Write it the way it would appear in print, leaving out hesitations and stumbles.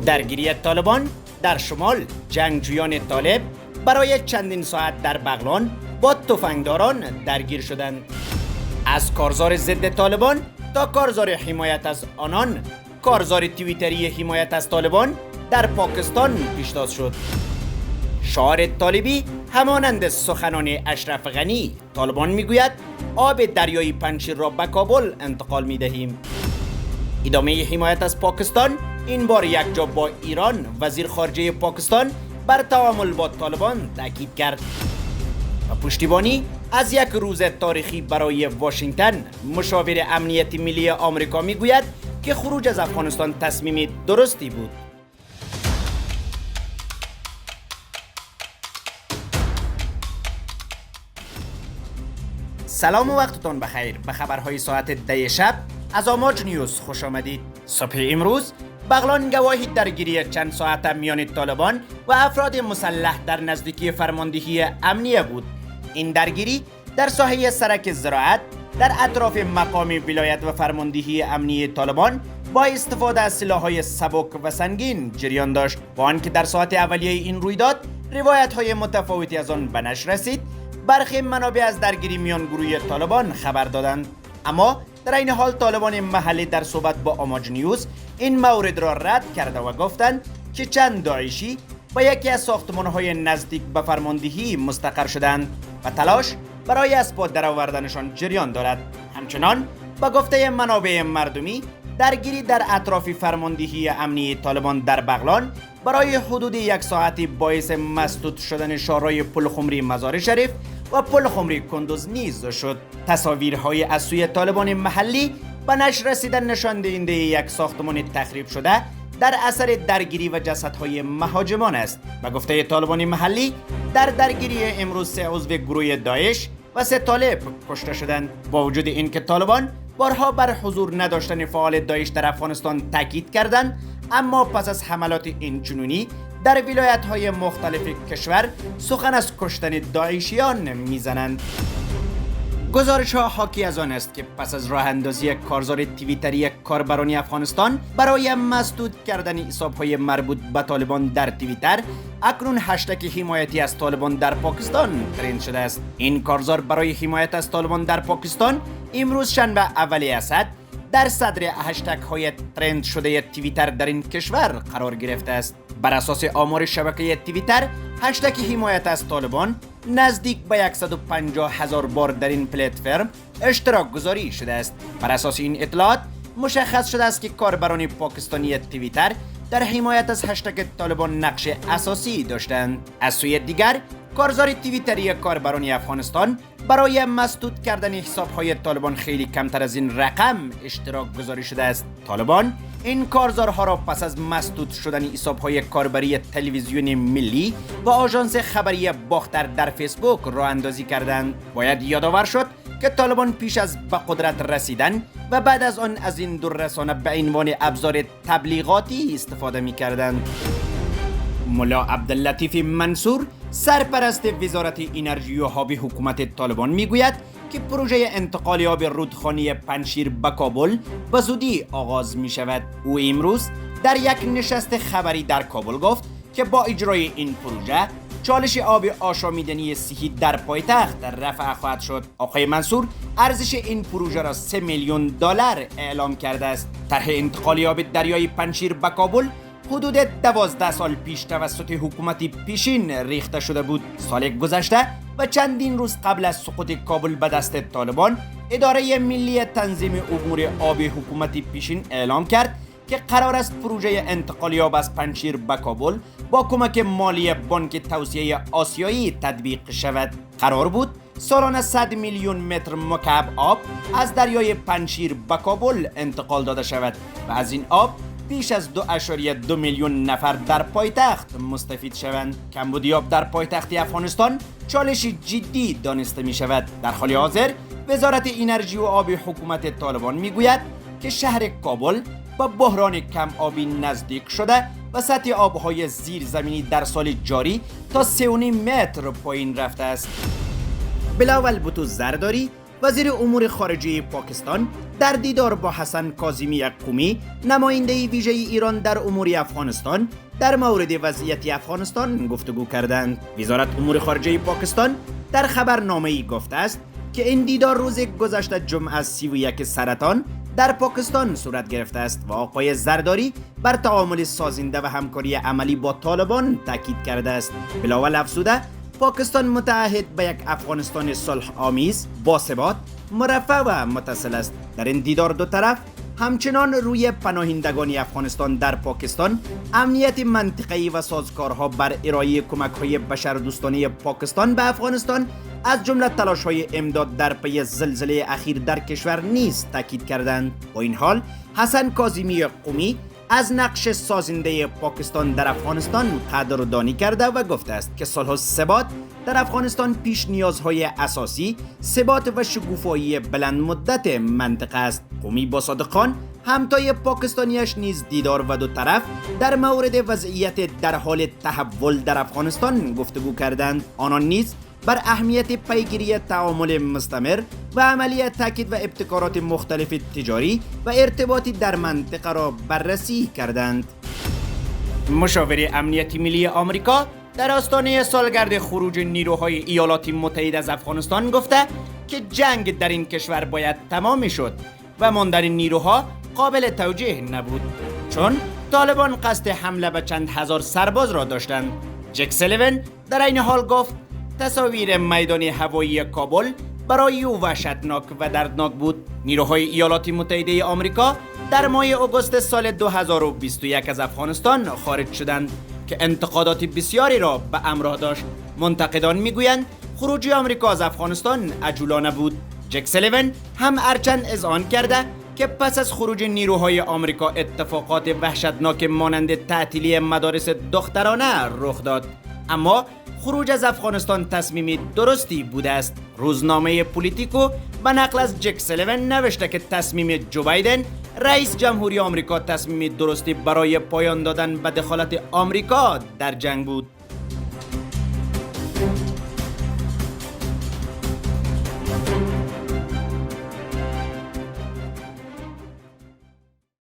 درگیری طالبان در شمال. جنگجویان طالب برای چندین ساعت در بغلان با تفنگداران درگیر شدند. از کارزار ضد طالبان تا کارزار حمایت از آنان، کارزار توییتری حمایت از طالبان در پاکستان پیشتاز شد. شعار طالبی همانند سخنان اشرف غنی، طالبان میگوید آب دریای پنجشیر را به کابل انتقال میدهیم. ادامه حمایت از پاکستان این بار یک جا با ایران. وزیر خارجه پاکستان بر تعامل با طالبان تاکید کرد. و پشتیبانی از یک روز تاریخی برای واشنگتن، مشاور امنیت ملی آمریکا میگوید که خروج از افغانستان تصمیم درستی بود. سلام و وقتتان بخیر. به خبرهای ساعت 10 شب از آماج نیوز خوش آمدید. صبح امروز بغلان گواهی درگیری چند ساعت میان طالبان و افراد مسلح در نزدیکی فرماندهی امنیه بود. این درگیری در ساحه سرک زراعت در اطراف مقام ولایت و فرماندهی امنیه طالبان با استفاده از سلاح‌های سبک و سنگین جریان داشت. با آنکه در ساعت اولیه این رویداد روایت‌های متفاوتی از آن به نشر رسید، برخی منابع از درگیری میان گروه طالبان خبر دادند. اما در این حال طالبان محلی در صحبت با آماج نیوز این مورد را رد کرده و گفتند که چند داعشی با یکی از ساختمان‌های نزدیک به فرماندهی مستقر شدند و تلاش برای از پا درآوردنشان جریان دارد. همچنان با گفته منابع مردمی درگیری در اطراف فرماندهی امنی طالبان در بغلان برای حدود یک ساعتی باعث مسدود شدن شارای پلخمری مزار شریف و پلخمری کندوز نیز شد. تصاویرهای از سوی طالبان محلی به نشر رسیدن نشان دهنده یک ساختمان تخریب شده در اثر درگیری و جسدهای مهاجمان است. به گفته طالبان محلی در درگیری امروز 3 عضو گروه داعش و 3 طالب کشته شدند. با وجود اینکه طالبان بارها بر حضور نداشتن فعال داعش در افغانستان تاکید کردند، اما پس از حملات اینچنینی در ولایت‌های مختلف کشور سخن از کشتن داعشیان میزنند. گزارش‌ها حاکی از آن است که پس از راه اندازی کارزار توییتری کاربران افغانستان برای مسدود کردن حساب‌های مربوط به طالبان در توییتر، اکنون هشتگ حمایتی از طالبان در پاکستان ترند شده است. این کارزار برای حمایت از طالبان در پاکستان امروز شنبه اول اسد در صدر هشتگ‌های ترند شده توییتر در این کشور قرار گرفته است. بر اساس آمار شبکه توییتر، هشتگ حمایت از طالبان نزدیک به 150,000 بار در این پلتفرم اشتراک گذاری شده است. بر اساس این اطلاعات مشخص شده است که کاربران پاکستانی توییتر در حمایت از هشتگ طالبان نقش اساسی داشتند. از سوی دیگر کارزار توییتری کاربران افغانستان برای مسدود کردن حساب‌های طالبان خیلی کمتر از این رقم اشتراک گذاری شده است. طالبان این کارزارها را پس از مسدود شدن حساب‌های کاربری تلویزیون ملی و آژانس خبری باختر در فیسبوک راه اندازی کردند. باید یادآور شد که طالبان پیش از به قدرت رسیدن و بعد از آن از این دو رسانه به عنوان ابزار تبلیغاتی استفاده می‌کردند. ملا عبداللطیف منصور، سرپرست وزارت انرژی و آب حکومت طالبان میگوید که پروژه انتقال آب رودخانه پنجشیر به کابل به زودی آغاز می شود. او امروز در یک نشست خبری در کابل گفت که با اجرای این پروژه چالش آب آشامیدنی صحی در پایتخت رفع خواهد شد. آقای منصور ارزش این پروژه را 3 میلیون دلار اعلام کرده است. طرح انتقال آب دریای پنجشیر به کابل حدود 12 سال پیش توسط حکومت پیشین ریخته شده بود. سال گذشته و چندین روز قبل از سقوط کابل به دست طالبان، اداره ملی تنظیم امور آب حکومت پیشین اعلام کرد که قرار است پروژه انتقال آب از پنجشیر به کابل با کمک مالی بانک توسعه آسیایی تطبیق شود. قرار بود سالانه 100 میلیون متر مکعب آب از دریای پنجشیر به کابل انتقال داده شود و از این آب بیش از 2.2 میلیون نفر در پایتخت مستفید شوند. کمبود آب در پایتخت افغانستان چالش جدی دانسته می شود. در حال حاضر وزارت انرژی و آب حکومت طالبان می گوید که شهر کابل با بحران کم آبی نزدیک شده و سطح آبهای زیرزمینی در سال جاری تا 3.5 متر پایین رفته است. بلاول بوتو زرداری، وزیر امور خارجه پاکستان در دیدار با حسن کاظمی قمی، نماینده ویژه ایران در امور افغانستان، در مورد وضعیت افغانستان گفتگو کردند. وزارت امور خارجه پاکستان در خبرنامه‌ای گفته است که این دیدار روز گذشته جمعه 31 سرطان در پاکستان صورت گرفته است و آقای زرداری بر تعامل سازنده و همکاری عملی با طالبان تاکید کرده است. بلاول افزوده پاکستان متعهد به یک افغانستان صلح آمیز، باثبات، مرفه و متصل است. در این دیدار دو طرف همچنان روی پناهندگان افغانستان در پاکستان، امنیت منطقه‌ای و سازوکارها بر ارائه کمک‌های بشردوستانه پاکستان به افغانستان از جمله تلاش‌های امداد در پی زلزله اخیر در کشور نیز تاکید کردند. با این حال حسن کاظمی قمی از نقش سازنده پاکستان در افغانستان قدردانی کرده و گفته است که صلح و ثبات در افغانستان پیش نیازهای اساسی، ثبات و شکوفایی بلند مدت منطقه است. قمی با صادقان همتای پاکستانیش نیز دیدار و دو طرف در مورد وضعیت در حال تحول در افغانستان گفتگو کردند. آنان نیز بر اهمیت پیگیری تعامل مستمر و عملی تاکید و ابتکارات مختلف تجاری و ارتباطی در منطقه را بررسی کردند. مشاور امنیتی ملی آمریکا در آستانه سالگرد خروج نیروهای ایالات متحده از افغانستان گفته که جنگ در این کشور باید تمام شد و ماندن نیروها قابل توجیه نبود، چون طالبان قصد حمله به چند هزار سرباز را داشتند. جک سلیون در این حال گفت تصاویر میدان هوایی کابل برای او وحشتناک و دردناک بود. نیروهای ایالات متحده آمریکا در ماه آگوست سال 2021 از افغانستان خارج شدند که انتقادات بسیاری را به همراه داشت. منتقدان میگویند خروج آمریکا از افغانستان عجولانه بود. جک سلیون هم ارچند اذعان کرده که پس از خروج نیروهای آمریکا اتفاقات وحشتناک مانند تعطیلی مدارس دخترانه رخ داد، اما خروج از افغانستان تصمیم درستی بوده است. روزنامه پولیتیکو به نقل از جک سلیون نوشته که تصمیم جو بایدن رئیس جمهوری آمریکا تصمیم درستی برای پایان دادن به دخالت آمریکا در جنگ بود.